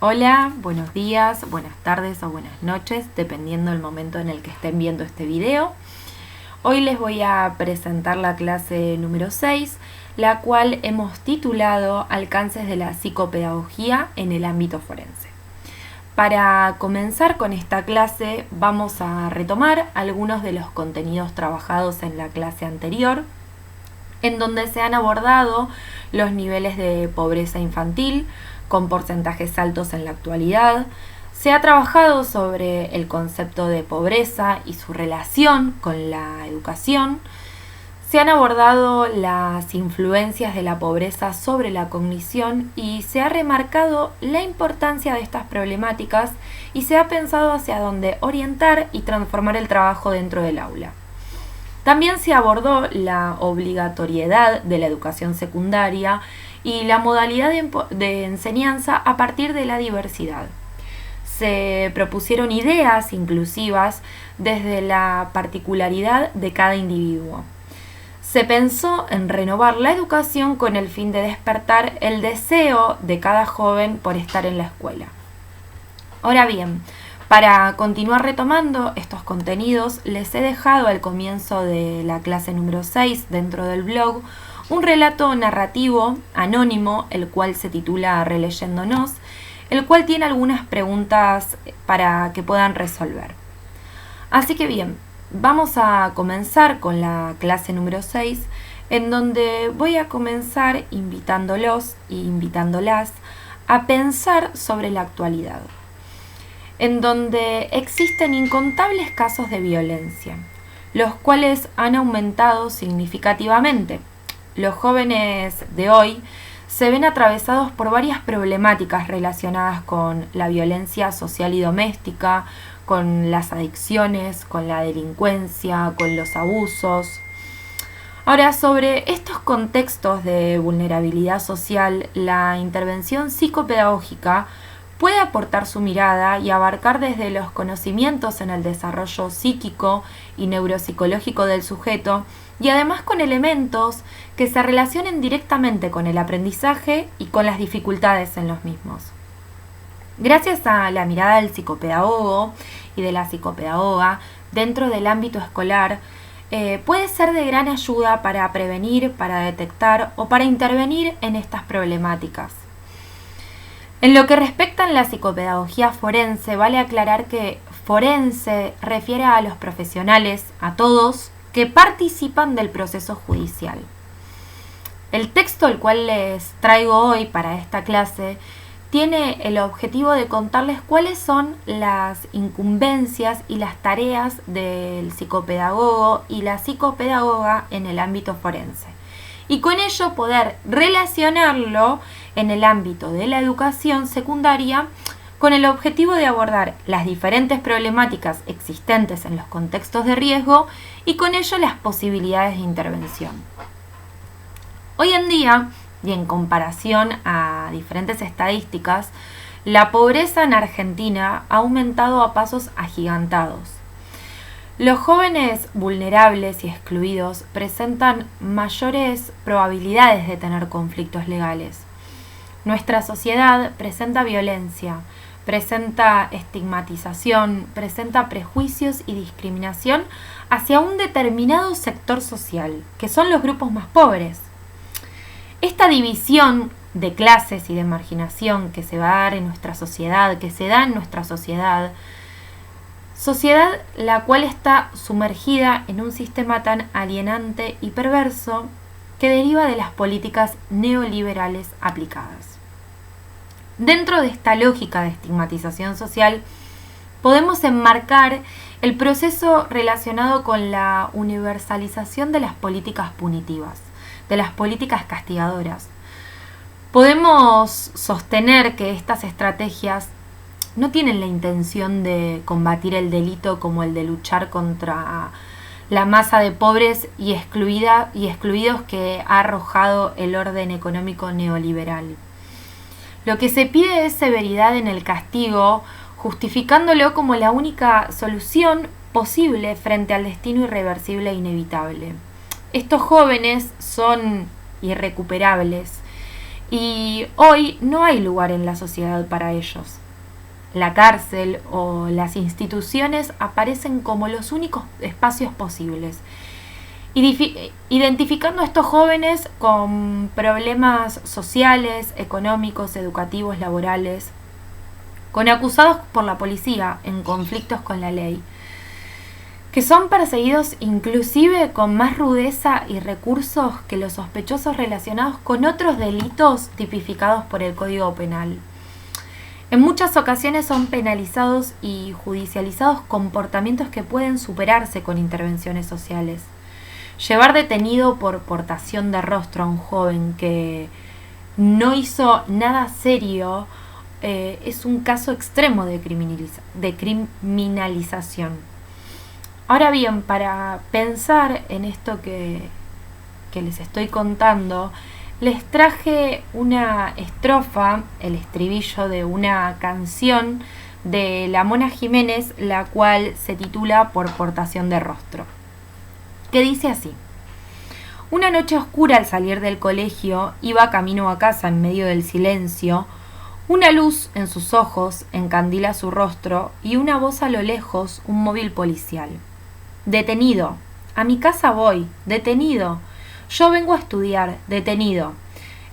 Hola, buenos días, buenas tardes o buenas noches, dependiendo del momento en el que estén viendo este video. Hoy les voy a presentar la clase número 6, la cual hemos titulado Alcances de la psicopedagogía en el ámbito forense. Para comenzar con esta clase vamos a retomar algunos de los contenidos trabajados en la clase anterior, en donde se han abordado los niveles de pobreza infantil, con porcentajes altos en la actualidad. Se ha trabajado sobre el concepto de pobreza y su relación con la educación. Se han abordado las influencias de la pobreza sobre la cognición y se ha remarcado la importancia de estas problemáticas y se ha pensado hacia dónde orientar y transformar el trabajo dentro del aula. También se abordó la obligatoriedad de la educación secundaria y la modalidad de enseñanza a partir de la diversidad. Se propusieron ideas inclusivas desde la particularidad de cada individuo. Se pensó en renovar la educación con el fin de despertar el deseo de cada joven por estar en la escuela. Ahora bien, para continuar retomando estos contenidos, les he dejado al comienzo de la clase número 6 dentro del blog un relato narrativo anónimo, el cual se titula Releyéndonos, el cual tiene algunas preguntas para que puedan resolver. Así que bien, vamos a comenzar con la clase número 6, en donde voy a comenzar invitándolos e invitándolas a pensar sobre la actualidad, en donde existen incontables casos de violencia, los cuales han aumentado significativamente. Los jóvenes de hoy se ven atravesados por varias problemáticas relacionadas con la violencia social y doméstica, con las adicciones, con la delincuencia, con los abusos. Ahora, sobre estos contextos de vulnerabilidad social, la intervención psicopedagógica puede aportar su mirada y abarcar desde los conocimientos en el desarrollo psíquico y neuropsicológico del sujeto, y además con elementos que se relacionen directamente con el aprendizaje y con las dificultades en los mismos. Gracias a la mirada del psicopedagogo y de la psicopedagoga dentro del ámbito escolar, puede ser de gran ayuda para prevenir, para detectar o para intervenir en estas problemáticas. En lo que respecta a la psicopedagogía forense, vale aclarar que forense refiere a los profesionales, a todos, que participan del proceso judicial. El texto el cual les traigo hoy para esta clase tiene el objetivo de contarles cuáles son las incumbencias y las tareas del psicopedagogo y la psicopedagoga en el ámbito forense, y con ello poder relacionarlo en el ámbito de la educación secundaria con el objetivo de abordar las diferentes problemáticas existentes en los contextos de riesgo y con ello las posibilidades de intervención. Hoy en día, y en comparación a diferentes estadísticas, la pobreza en Argentina ha aumentado a pasos agigantados. Los jóvenes vulnerables y excluidos presentan mayores probabilidades de tener conflictos legales. Nuestra sociedad presenta violencia, presenta estigmatización, presenta prejuicios y discriminación hacia un determinado sector social, que son los grupos más pobres. Esta división de clases y de marginación que se va a dar en nuestra sociedad, que se da en nuestra sociedad la cual está sumergida en un sistema tan alienante y perverso que deriva de las políticas neoliberales aplicadas. Dentro de esta lógica de estigmatización social, podemos enmarcar el proceso relacionado con la universalización de las políticas punitivas, de las políticas castigadoras. Podemos sostener que estas estrategias no tienen la intención de combatir el delito como el de luchar contra la masa de pobres y excluidos que ha arrojado el orden económico neoliberal. Lo que se pide es severidad en el castigo, justificándolo como la única solución posible frente al destino irreversible e inevitable. Estos jóvenes son irrecuperables Y hoy no hay lugar en la sociedad para ellos. La cárcel o las instituciones aparecen como los únicos espacios posibles, identificando a estos jóvenes con problemas sociales, económicos, educativos, laborales, con acusados por la policía en conflictos con la ley, que son perseguidos inclusive con más rudeza y recursos que los sospechosos relacionados con otros delitos tipificados por el Código Penal. En muchas ocasiones son penalizados y judicializados comportamientos que pueden superarse con intervenciones sociales. Llevar detenido por portación de rostro a un joven que no hizo nada serio es un caso extremo de criminalización. Ahora bien, para pensar en esto que les estoy contando, les traje una estrofa, el estribillo de una canción de La Mona Jiménez, la cual se titula Por portación de rostro, que dice así: una noche oscura al salir del colegio, iba camino a casa en medio del silencio, una luz en sus ojos encandila su rostro y una voz a lo lejos, un móvil policial. Detenido, a mi casa voy, detenido. Yo vengo a estudiar, detenido.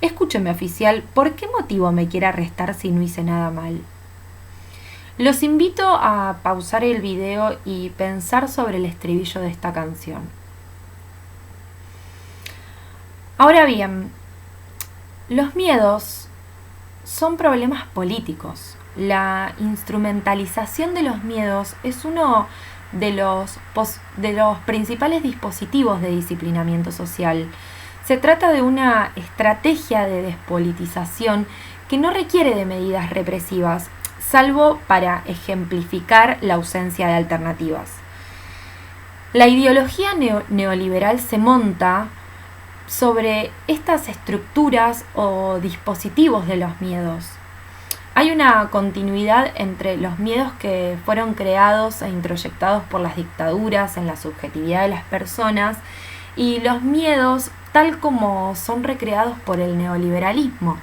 Escúcheme, oficial, ¿por qué motivo me quiere arrestar si no hice nada mal? Los invito a pausar el video y pensar sobre el estribillo de esta canción. Ahora bien, los miedos son problemas políticos. La instrumentalización de los miedos es uno de los principales dispositivos de disciplinamiento social. Se trata de una estrategia de despolitización que no requiere de medidas represivas, salvo para ejemplificar la ausencia de alternativas. La ideología neoliberal se monta sobre estas estructuras o dispositivos de los miedos. Hay una continuidad entre los miedos que fueron creados e introyectados por las dictaduras en la subjetividad de las personas y los miedos tal como son recreados por el neoliberalismo.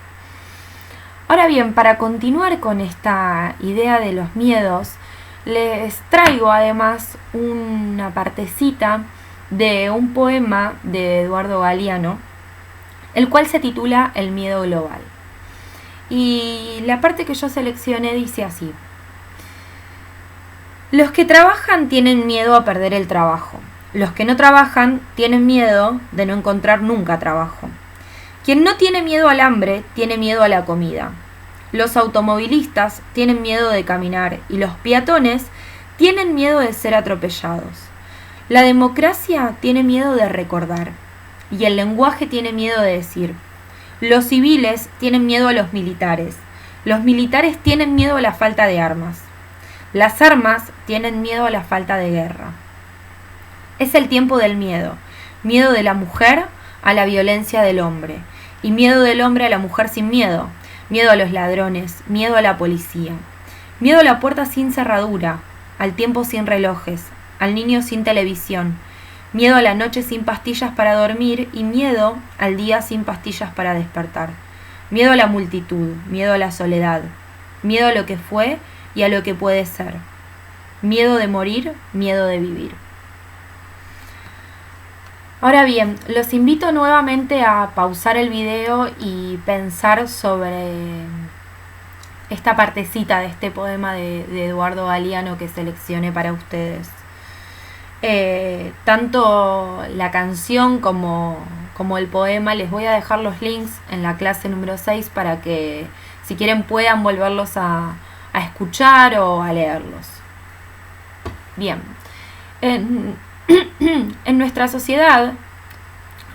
Ahora bien, para continuar con esta idea de los miedos, les traigo además una partecita de un poema de Eduardo Galeano, el cual se titula El miedo global. Y la parte que yo seleccioné dice así: los que trabajan tienen miedo a perder el trabajo. Los que no trabajan tienen miedo de no encontrar nunca trabajo. Quien no tiene miedo al hambre, tiene miedo a la comida. Los automovilistas tienen miedo de caminar y los peatones tienen miedo de ser atropellados. La democracia tiene miedo de recordar y el lenguaje tiene miedo de decir. Los civiles tienen miedo a los militares tienen miedo a la falta de armas. Las armas tienen miedo a la falta de guerra. Es el tiempo del miedo, miedo de la mujer a la violencia del hombre, y miedo del hombre a la mujer sin miedo, miedo a los ladrones, miedo a la policía, miedo a la puerta sin cerradura, al tiempo sin relojes, al niño sin televisión, miedo a la noche sin pastillas para dormir y miedo al día sin pastillas para despertar, miedo a la multitud, miedo a la soledad, miedo a lo que fue y a lo que puede ser, miedo de morir, miedo de vivir. Ahora bien, los invito nuevamente a pausar el video y pensar sobre esta partecita de este poema de Eduardo Galeano que seleccioné para ustedes. Tanto la canción como el poema, les voy a dejar los links en la clase número 6 para que si quieren puedan volverlos a escuchar o a leerlos. Bien, en nuestra sociedad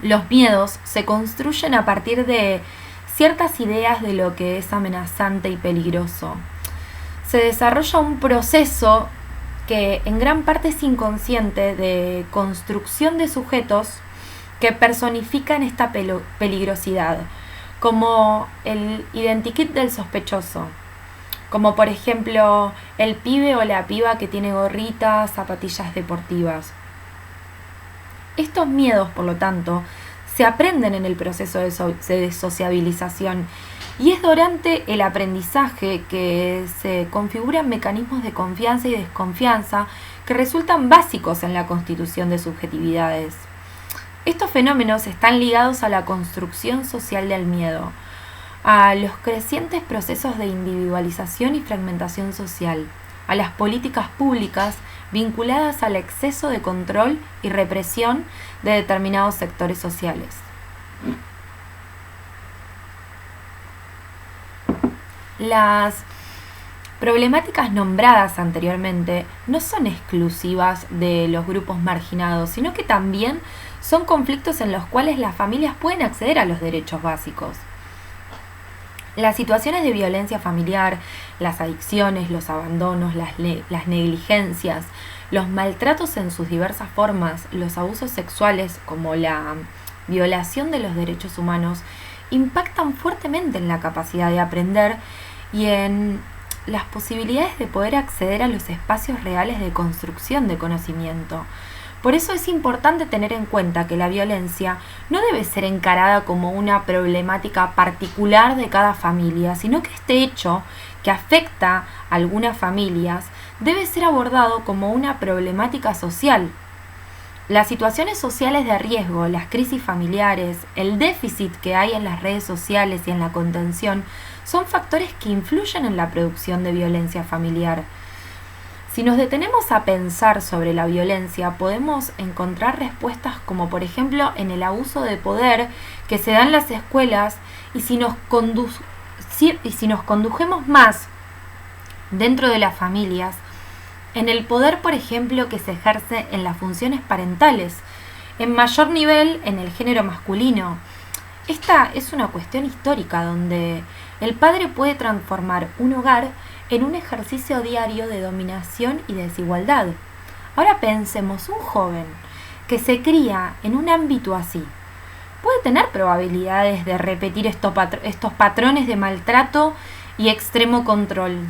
los miedos se construyen a partir de ciertas ideas de lo que es amenazante y peligroso. Se desarrolla un proceso que en gran parte es inconsciente de construcción de sujetos que personifican esta peligrosidad, como el identikit del sospechoso, como por ejemplo el pibe o la piba que tiene gorritas, zapatillas deportivas. Estos miedos, por lo tanto, se aprenden en el proceso de sociabilización. Y es durante el aprendizaje que se configuran mecanismos de confianza y desconfianza que resultan básicos en la constitución de subjetividades. Estos fenómenos están ligados a la construcción social del miedo, a los crecientes procesos de individualización y fragmentación social, a las políticas públicas vinculadas al exceso de control y represión de determinados sectores sociales. Las problemáticas nombradas anteriormente no son exclusivas de los grupos marginados, sino que también son conflictos en los cuales las familias pueden acceder a los derechos básicos. Las situaciones de violencia familiar, las adicciones, los abandonos, las negligencias, los maltratos en sus diversas formas, los abusos sexuales como la violación de los derechos humanos, impactan fuertemente en la capacidad de aprender y en las posibilidades de poder acceder a los espacios reales de construcción de conocimiento. Por eso es importante tener en cuenta que la violencia no debe ser encarada como una problemática particular de cada familia, sino que este hecho, que afecta a algunas familias, debe ser abordado como una problemática social. Las situaciones sociales de riesgo, las crisis familiares, el déficit que hay en las redes sociales y en la contención son factores que influyen en la producción de violencia familiar. Si nos detenemos a pensar sobre la violencia, podemos encontrar respuestas como por ejemplo en el abuso de poder que se da en las escuelas y si nos condujemos más dentro de las familias, en el poder por ejemplo que se ejerce en las funciones parentales, en mayor nivel en el género masculino. Esta es una cuestión histórica donde el padre puede transformar un hogar en un ejercicio diario de dominación y desigualdad. Ahora pensemos, un joven que se cría en un ámbito así, puede tener probabilidades de repetir estos patrones de maltrato y extremo control.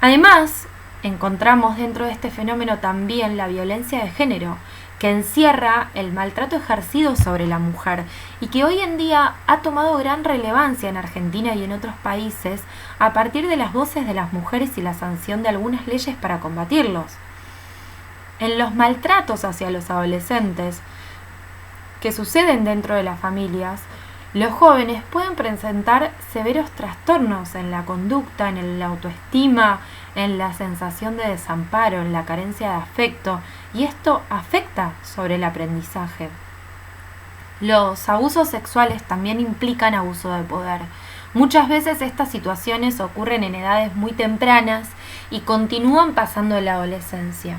Además, encontramos dentro de este fenómeno también la violencia de género, que encierra el maltrato ejercido sobre la mujer y que hoy en día ha tomado gran relevancia en Argentina y en otros países a partir de las voces de las mujeres y la sanción de algunas leyes para combatirlos. En los maltratos hacia los adolescentes que suceden dentro de las familias, los jóvenes pueden presentar severos trastornos en la conducta, en la autoestima, en la sensación de desamparo, en la carencia de afecto, y esto afecta sobre el aprendizaje. Los abusos sexuales también implican abuso de poder. Muchas veces estas situaciones ocurren en edades muy tempranas y continúan pasando en la adolescencia.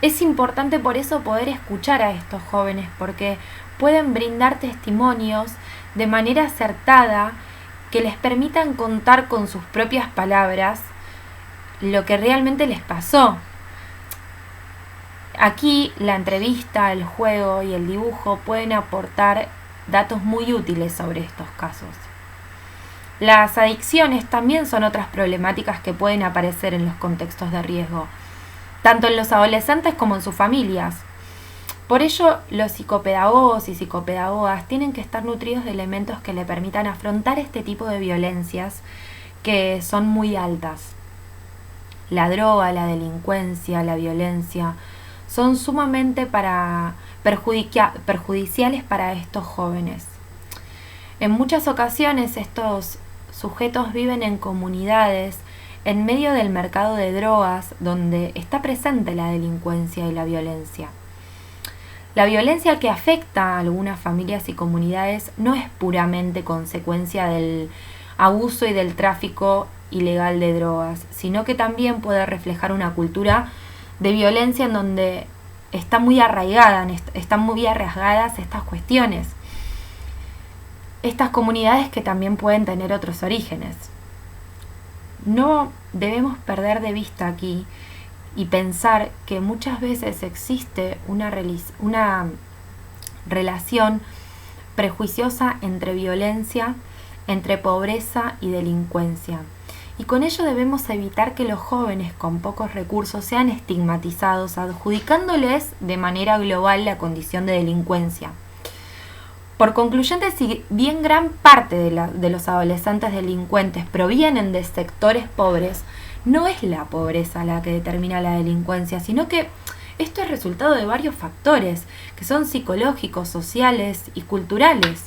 Es importante por eso poder escuchar a estos jóvenes porque pueden brindar testimonios de manera acertada que les permitan contar con sus propias palabras lo que realmente les pasó. Aquí la entrevista, el juego y el dibujo pueden aportar datos muy útiles sobre estos casos. Las adicciones también son otras problemáticas que pueden aparecer en los contextos de riesgo, tanto en los adolescentes como en sus familias. Por ello, los psicopedagogos y psicopedagogas tienen que estar nutridos de elementos que le permitan afrontar este tipo de violencias que son muy altas. La droga, la delincuencia, la violencia son sumamente perjudiciales para estos jóvenes. En muchas ocasiones estos sujetos viven en comunidades en medio del mercado de drogas donde está presente la delincuencia y la violencia. La violencia que afecta a algunas familias y comunidades no es puramente consecuencia del abuso y del tráfico ilegal de drogas, sino que también puede reflejar una cultura de violencia en donde están muy arraigadas estas cuestiones. Estas comunidades que también pueden tener otros orígenes. No debemos perder de vista aquí y pensar que muchas veces existe una relación prejuiciosa entre violencia, entre pobreza y delincuencia. Y con ello debemos evitar que los jóvenes con pocos recursos sean estigmatizados, adjudicándoles de manera global la condición de delincuencia. Por concluyente, si bien gran parte de los adolescentes delincuentes provienen de sectores pobres, no es la pobreza la que determina la delincuencia, sino que esto es resultado de varios factores, que son psicológicos, sociales y culturales.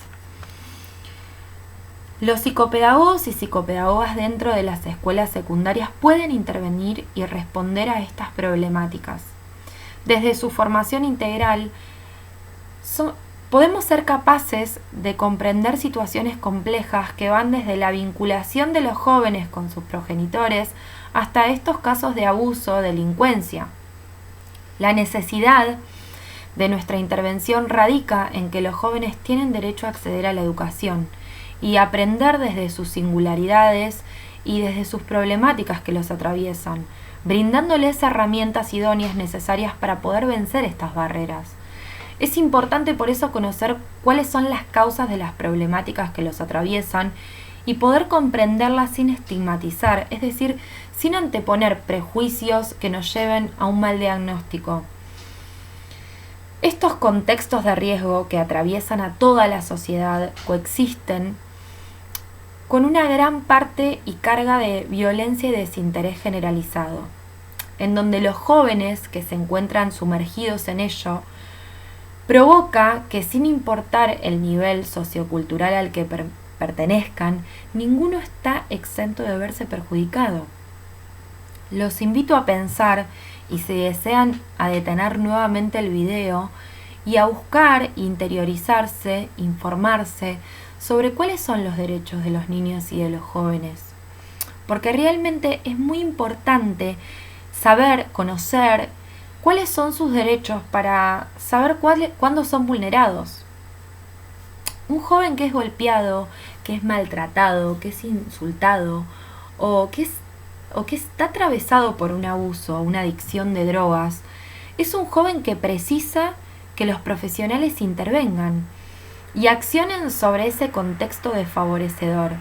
Los psicopedagogos y psicopedagogas dentro de las escuelas secundarias pueden intervenir y responder a estas problemáticas. Desde su formación integral, podemos ser capaces de comprender situaciones complejas que van desde la vinculación de los jóvenes con sus progenitores hasta estos casos de abuso o delincuencia. La necesidad de nuestra intervención radica en que los jóvenes tienen derecho a acceder a la educación y aprender desde sus singularidades y desde sus problemáticas que los atraviesan, brindándoles herramientas idóneas necesarias para poder vencer estas barreras. Es importante por eso conocer cuáles son las causas de las problemáticas que los atraviesan y poder comprenderlas sin estigmatizar, es decir, sin anteponer prejuicios que nos lleven a un mal diagnóstico. Estos contextos de riesgo que atraviesan a toda la sociedad coexisten con una gran parte y carga de violencia y desinterés generalizado, en donde los jóvenes que se encuentran sumergidos en ello provoca que, sin importar el nivel sociocultural al que pertenezcan, ninguno está exento de verse perjudicado. Los invito a pensar, y si desean, a detener nuevamente el video y a buscar, interiorizarse, informarse sobre cuáles son los derechos de los niños y de los jóvenes. Porque realmente es muy importante saber, conocer cuáles son sus derechos para saber cuándo son vulnerados. Un joven que es golpeado, que es maltratado, que es insultado o que está atravesado por un abuso o una adicción de drogas, es un joven que precisa que los profesionales intervengan y accionen sobre ese contexto desfavorecedor.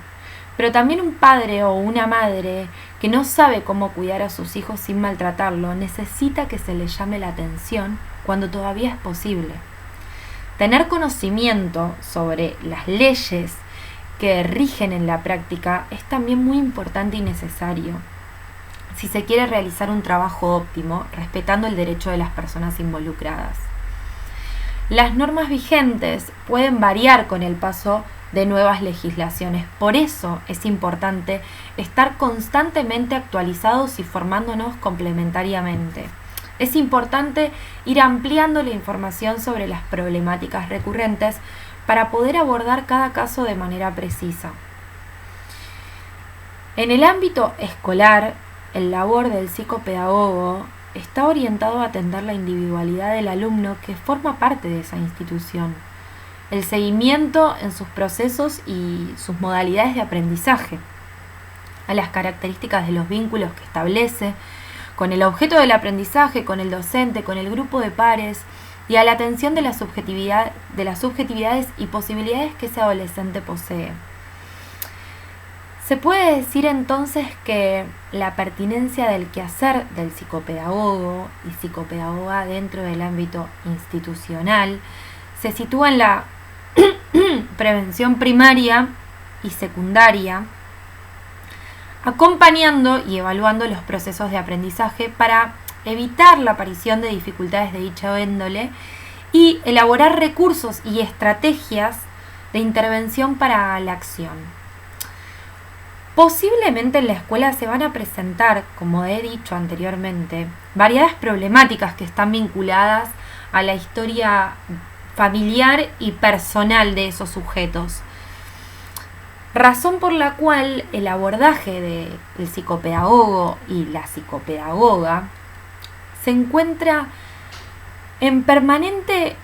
Pero también un padre o una madre que no sabe cómo cuidar a sus hijos sin maltratarlo necesita que se le llame la atención cuando todavía es posible. Tener conocimiento sobre las leyes que rigen en la práctica es también muy importante y necesario si se quiere realizar un trabajo óptimo respetando el derecho de las personas involucradas. Las normas vigentes pueden variar con el paso de nuevas legislaciones. Por eso es importante estar constantemente actualizados y formándonos complementariamente. Es importante ir ampliando la información sobre las problemáticas recurrentes para poder abordar cada caso de manera precisa. En el ámbito escolar, el labor del psicopedagogo está orientado a atender la individualidad del alumno que forma parte de esa institución, el seguimiento en sus procesos y sus modalidades de aprendizaje, a las características de los vínculos que establece con el objeto del aprendizaje, con el docente, con el grupo de pares y a la atención de las subjetividades y posibilidades que ese adolescente posee. Se puede decir entonces que la pertinencia del quehacer del psicopedagogo y psicopedagoga dentro del ámbito institucional se sitúa en la prevención primaria y secundaria, acompañando y evaluando los procesos de aprendizaje para evitar la aparición de dificultades de dicha índole y elaborar recursos y estrategias de intervención para la acción. Posiblemente en la escuela se van a presentar, como he dicho anteriormente, variadas problemáticas que están vinculadas a la historia familiar y personal de esos sujetos. Razón por la cual el abordaje del psicopedagogo y la psicopedagoga se encuentra en permanente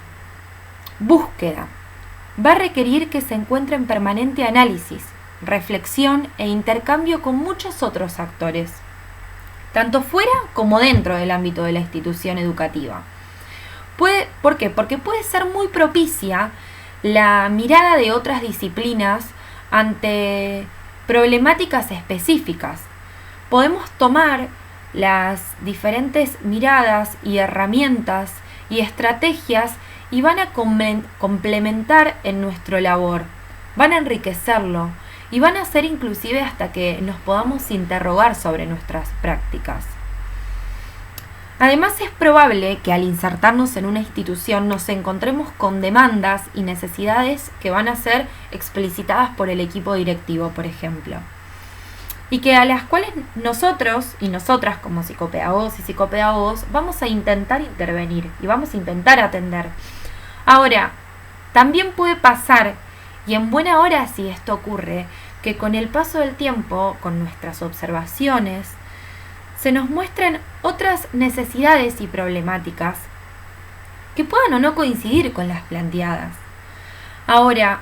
búsqueda. Va a requerir que se encuentre en permanente análisis, reflexión e intercambio con muchos otros actores, tanto fuera como dentro del ámbito de la institución educativa. ¿Por qué? Porque puede ser muy propicia la mirada de otras disciplinas ante problemáticas específicas. Podemos tomar las diferentes miradas y herramientas y estrategias y van a complementar en nuestro labor, van a enriquecerlo y van a ser inclusive hasta que nos podamos interrogar sobre nuestras prácticas. Además, es probable que al insertarnos en una institución nos encontremos con demandas y necesidades que van a ser explicitadas por el equipo directivo, por ejemplo, y que a las cuales nosotros y nosotras como psicopedagogos y psicopedagogos vamos a intentar intervenir y vamos a intentar atender. Ahora, también puede pasar, y en buena hora si esto ocurre, que con el paso del tiempo, con nuestras observaciones, se nos muestren otras necesidades y problemáticas que puedan o no coincidir con las planteadas. Ahora,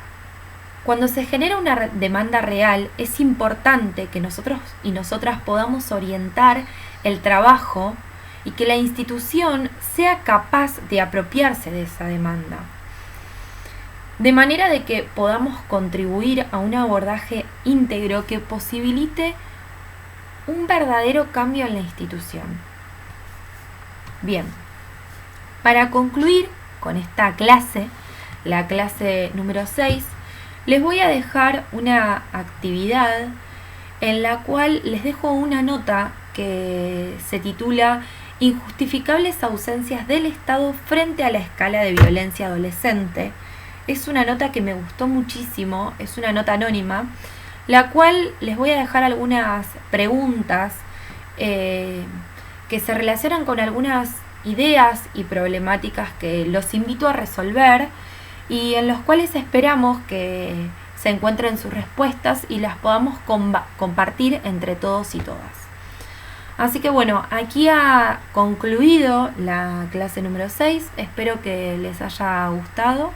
cuando se genera una demanda real, es importante que nosotros y nosotras podamos orientar el trabajo y que la institución sea capaz de apropiarse de esa demanda, de manera de que podamos contribuir a un abordaje íntegro que posibilite un verdadero cambio en la institución. Bien, para concluir con esta clase, la clase número 6, les voy a dejar una actividad en la cual les dejo una nota que se titula Injustificables ausencias del Estado frente a la escala de violencia adolescente. Es una nota que me gustó muchísimo, es una nota anónima, la cual les voy a dejar algunas preguntas que se relacionan con algunas ideas y problemáticas que los invito a resolver y en los cuales esperamos que se encuentren sus respuestas y las podamos compartir entre todos y todas. Así que bueno, aquí ha concluido la clase número 6, espero que les haya gustado,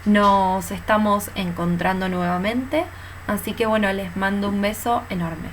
nos estamos encontrando nuevamente. Así que bueno, les mando un beso enorme.